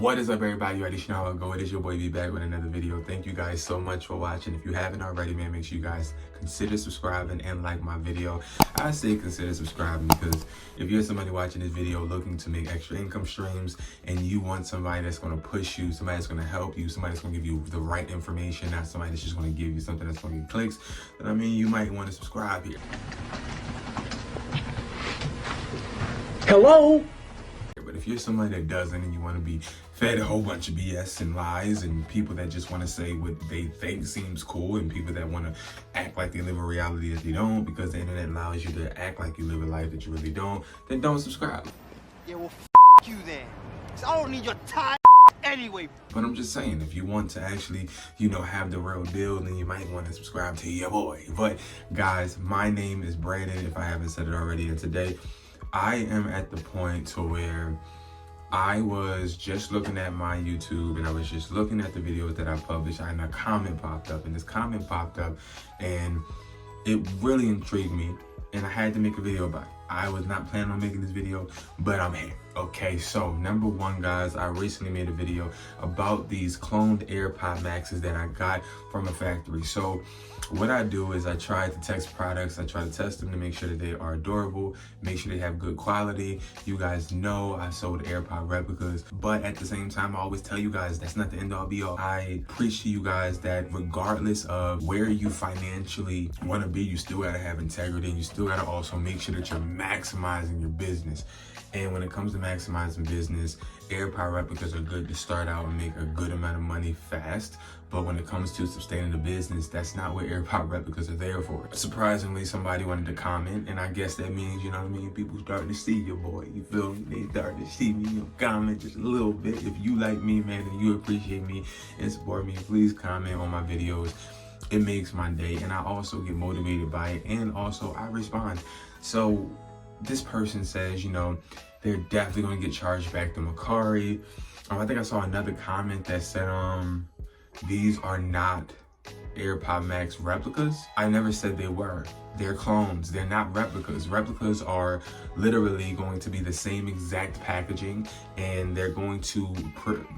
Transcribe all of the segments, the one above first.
What is up, everybody? You already know how it go. It is your boy B back with another video. Thank you guys so much for watching. If you haven't already, man, make sure you guys consider subscribing and like my video. I say consider subscribing because if you're somebody watching this video looking to make extra income streams and you want somebody that's going to push you, somebody that's going to help you, somebody that's going to give you the right information, not somebody that's just going to give you something that's going to get clicks, then I mean, you might want to subscribe here. Hello? But if you're somebody that doesn't and you want to be fed a whole bunch of BS and lies and people that just want to say what they think seems cool and people that want to act like they live a reality that they don't because the internet allows you to act like you live a life that you really don't, then don't subscribe. Yeah, well, you then. 'Cause I don't need your time anyway. But I'm just saying, if you want to actually, have the real deal, then you might want to subscribe to your boy. But guys, my name is Brandon, if I haven't said it already, and today I am at the point to where I was just looking at my YouTube and I was just looking at the videos that I published and a comment popped up, and this comment popped up and it really intrigued me and I had to make a video about it. I was not planning on making this video, but I'm here. Okay, so number one, guys, I recently made a video about these cloned AirPod Maxes that I got from a factory. So what I do is I try to test products. I try to test them to make sure that they are durable, make sure they have good quality. You guys know I sold AirPod replicas, but at the same time, I always tell you guys that's not the end all be all. I preach to you guys that regardless of where you financially want to be, you still got to have integrity and you still got to also make sure that you're maximizing your business. And when it comes to maximizing business, AirPod replicas are good to start out and make a good amount of money fast. But when it comes to sustaining the business, that's not what AirPod replicas are there for. Surprisingly, somebody wanted to comment, and I guess that means, you know what I mean, people starting to see your boy, you feel me? They starting to see me, comment just a little bit. If you like me, man, and you appreciate me and support me, please comment on my videos. It makes my day, and I also get motivated by it, and also I respond. So this person says, they're definitely gonna get charged back to MERCARI. I think I saw another comment that said, these are not AirPod Max replicas. I never said they were. They're clones. They're not replicas. Replicas are literally going to be the same exact packaging, and they're going to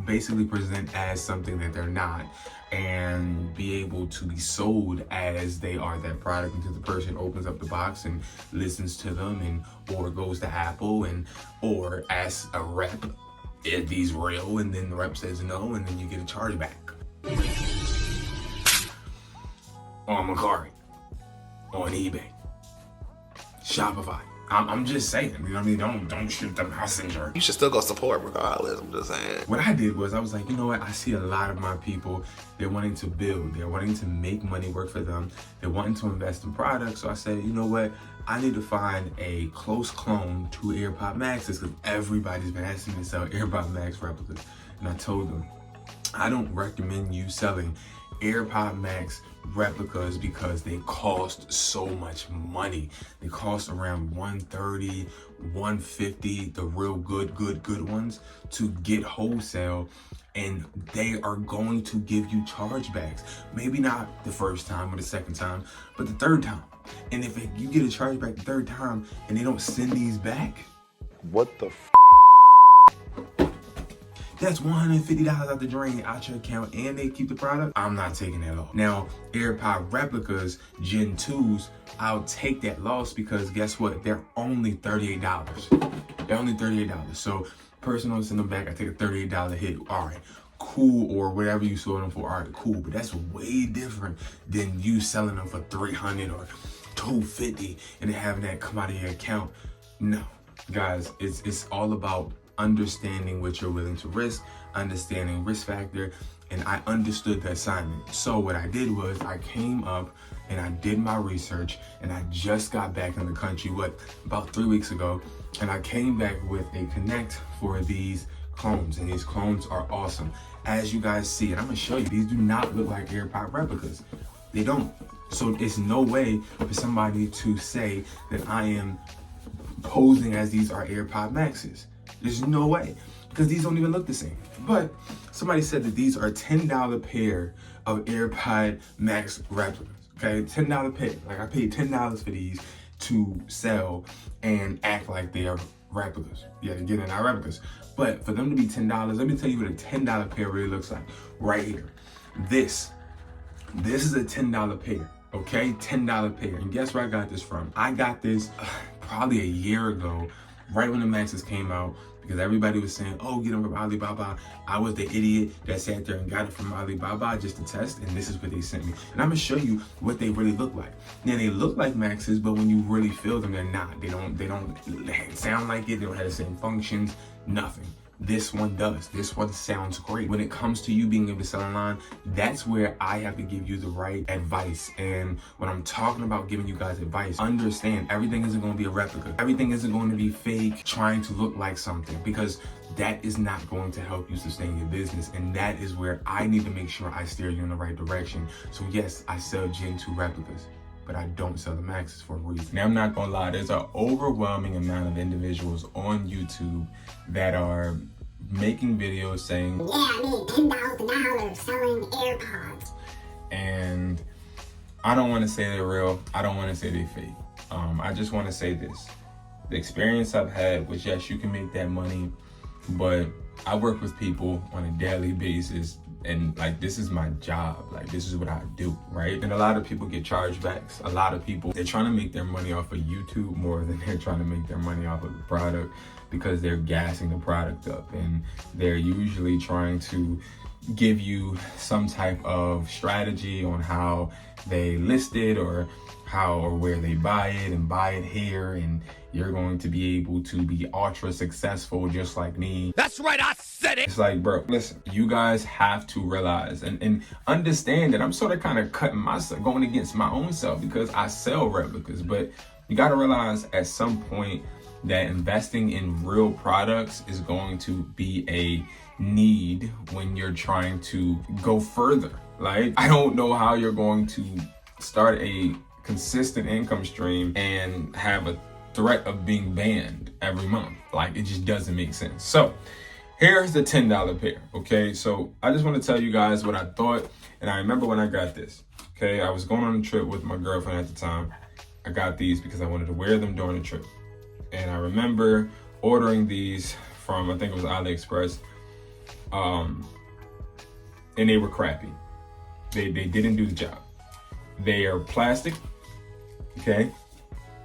basically present as something that they're not and be able to be sold as they are that product until the person opens up the box and listens to them and or goes to Apple and or asks a rep, are these real? And then the rep says no, and then you get a charge back. On MERCARI, on eBay, Shopify. I'm just saying, you know what I mean? Don't shoot the messenger. You should still go support regardless, I'm just saying. What I did was I was like, you know what? I see a lot of my people, they're wanting to build, they're wanting to make money work for them, they're wanting to invest in products. So I said, you know what? I need to find a close clone to AirPod Maxes because everybody's been asking me to sell AirPod Max replicas. And I told them, I don't recommend you selling AirPod Max replicas because they cost so much money. They cost around $130, $150, the real good ones to get wholesale, and they are going to give you chargebacks. Maybe not the first time or the second time, but the third time. And if you get a chargeback the third time and they don't send these back, What the that's $150 out the drain out your account, and they keep the product. I'm not taking that loss. Now, AirPod replicas, Gen 2s, I'll take that loss because guess what? They're only $38. They're only $38. So, person will send them back, I take a $38 hit. All right, cool, or whatever you sold them for, all right, cool. But that's way different than you selling them for $300 or $250 and then having that come out of your account. No, guys, it's all about understanding what you're willing to risk, understanding risk factor, and I understood the assignment. So what I did was I came up and I did my research, and I just got back in the country, about 3 weeks ago, and I came back with a connect for these clones, and these clones are awesome. As you guys see, and I'm gonna show you, these do not look like AirPod replicas. They don't. So it's no way for somebody to say that I am posing as these are AirPod Maxes. There's no way, because these don't even look the same. But somebody said that these are $10 pair of AirPod Max replicas, okay? $10 pair. Like, I paid $10 for these to sell and act like they are replicas. Yeah, again, they're not replicas. But for them to be $10, let me tell you what a $10 pair really looks like right here. This is a $10 pair, okay? $10 pair. And guess where I got this from? I got this probably a year ago, right when the Maxes came out, because everybody was saying, oh, get them from Alibaba. I was the idiot that sat there and got it from Alibaba just to test, and this is what they sent me. And I'm gonna show you what they really look like. Now, they look like Maxes, but when you really feel them, they're not. They don't sound like it. They don't have the same functions, nothing. This one does. This one sounds great. When it comes to you being able to sell online, that's where I have to give you the right advice. And when I'm talking about giving you guys advice, understand everything isn't going to be a replica. Everything isn't going to be fake, trying to look like something, because that is not going to help you sustain your business. And that is where I need to make sure I steer you in the right direction. So yes, I sell Gen 2 replicas, but I don't sell the Maxes for a reason. Now, I'm not gonna lie, there's an overwhelming amount of individuals on YouTube that are making videos saying, yeah, I made $10,000 selling AirPods. And I don't wanna say they're real. I don't wanna say they're fake. I just wanna say this. The experience I've had was, yes, you can make that money, but I work with people on a daily basis, and like, this is my job. Like, this is what I do, right? And a lot of people get chargebacks. A lot of people, they're trying to make their money off of YouTube more than they're trying to make their money off of the product, because they're gassing the product up, and they're usually trying to give you some type of strategy on how they list it, or how or where they buy it, and buy it here, and you're going to be able to be ultra successful just like me. That's right, I said it. It's like, bro, listen, you guys have to realize and understand that I'm sort of kind of cutting myself, going against my own self, because I sell replicas. But you got to realize at some point that investing in real products is going to be a need when you're trying to go further. Like, I don't know how you're going to start a consistent income stream and have a threat of being banned every month. Like, it just doesn't make sense. So here's the $10 pair, okay? So I just want to tell you guys what I thought. And I remember when I got this, okay? I was going on a trip with my girlfriend at the time. I got these because I wanted to wear them during the trip. And I remember ordering these from, I think it was AliExpress, and they were crappy. They didn't do the job. They are plastic, okay?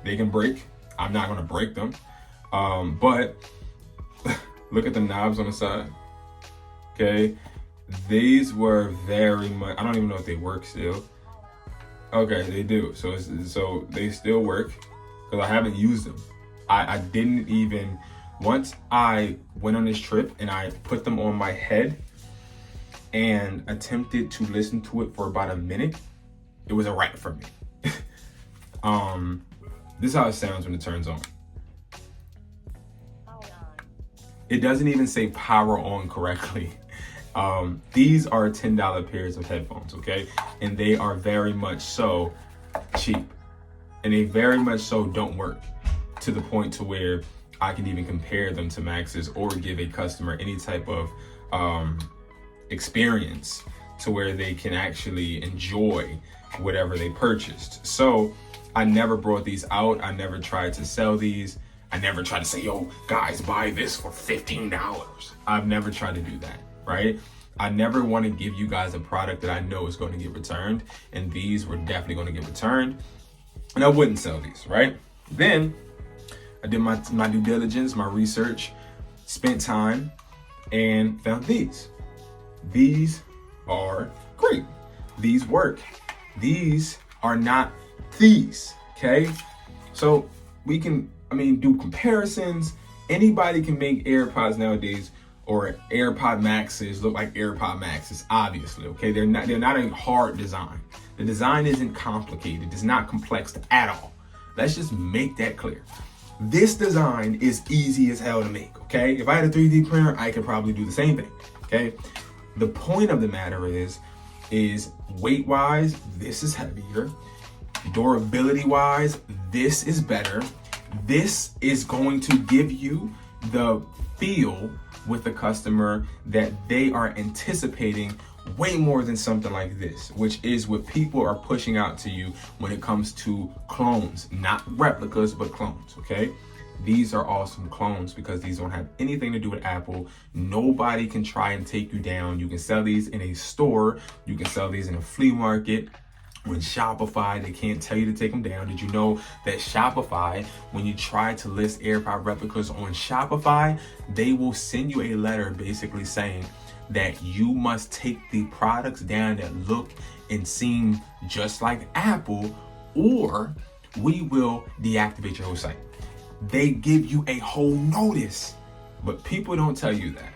They can break. I'm not gonna break them, but look at the knobs on the side, okay? These were very much, I don't even know if they work still. Okay, they do. So they still work, because I haven't used them. I didn't even, once I went on this trip and I put them on my head and attempted to listen to it for about a minute, it was a wrap for me. This is how it sounds when it turns on. It doesn't even say power on correctly. These are $10 pairs of headphones, okay? And they are very much so cheap. And they very much so don't work to the point to where I can even compare them to Maxes or give a customer any type of experience to where they can actually enjoy whatever they purchased. So I never brought these out. I never tried to sell these. I never tried to say, yo, guys, buy this for $15. I've never tried to do that, right? I never want to give you guys a product that I know is going to get returned, and these were definitely going to get returned, and I wouldn't sell these, right? Then I did my due diligence, my research, spent time, and found these. These are great. These work. These are not these, okay? So we can, do comparisons. Anybody can make AirPods nowadays, or AirPod Maxes look like AirPod Maxes, obviously, okay? They're not a hard design. The design isn't complicated. It's not complex at all. Let's just make that clear. This design is easy as hell to make, okay? If I had a 3D printer, I could probably do the same thing, okay? The point of the matter is weight-wise, this is heavier. Durability-wise, this is better. This is going to give you the feel with the customer that they are anticipating way more than something like this, which is what people are pushing out to you when it comes to clones, not replicas, but clones, okay? these are awesome clones because these don't have anything to do with Apple. Nobody can try and take you down. You can sell these in a store. You can sell these in a flea market. When Shopify, they can't tell you to take them down. Did you know that Shopify, when you try to list AirPod replicas on Shopify, they will send you a letter basically saying that you must take the products down that look and seem just like Apple, or we will deactivate your whole site. They give you a whole notice, but people don't tell you that.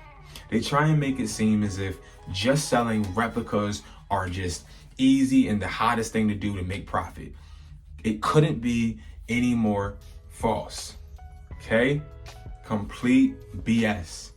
They try and make it seem as if just selling replicas are just easy and the hottest thing to do to make profit. It couldn't be any more false. Okay? Complete BS.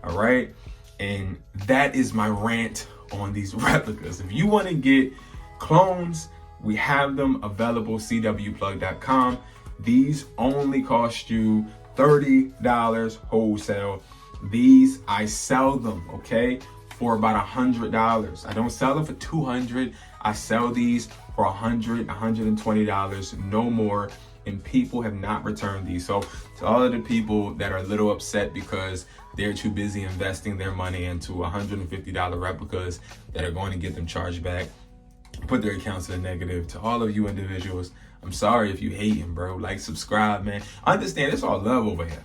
All right? And that is my rant on these replicas. If you want to get clones, we have them available, cwplug.com. These only cost you $30 wholesale. These, I sell them, okay, for about $100. I don't sell them for $200. I sell these for $100, $120, no more. And people have not returned these. So to all of the people that are a little upset because they're too busy investing their money into $150 replicas that are going to get them charged back, put their accounts in the negative. To all of you individuals, I'm sorry if you hating, bro. Like, subscribe, man. Understand, it's all love over here.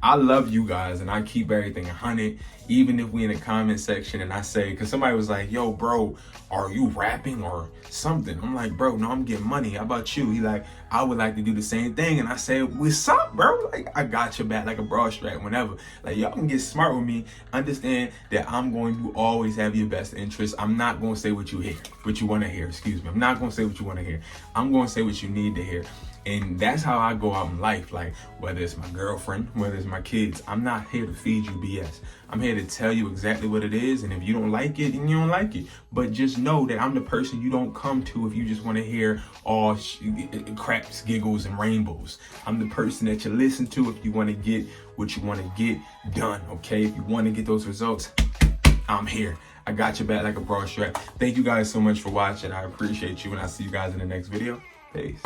I love you guys and I keep everything 100, even if we in the comment section and I say, because somebody was like, yo, bro, are you rapping or something? I'm like, bro, no, I'm getting money. How about you? He like, I would like to do the same thing. And I say, what's up, bro? Like, I got your back like a broad strap whenever. Like, y'all can get smart with me. Understand that I'm going to always have your best interest. I'm not going to say what you hear, what you want to hear. Excuse me. I'm not going to say what you want to hear. I'm going to say what you need to hear. And that's how I go out in life. Like, whether it's my girlfriend, whether it's my kids, I'm not here to feed you BS. I'm here to tell you exactly what it is. And if you don't like it, then you don't like it. But just know that I'm the person you don't come to if you just want to hear all craps, giggles, and rainbows. I'm the person that you listen to if you want to get what you want to get done, okay? If you want to get those results, I'm here. I got your back like a broad strap. Thank you guys so much for watching. I appreciate you, and I'll see you guys in the next video. Peace.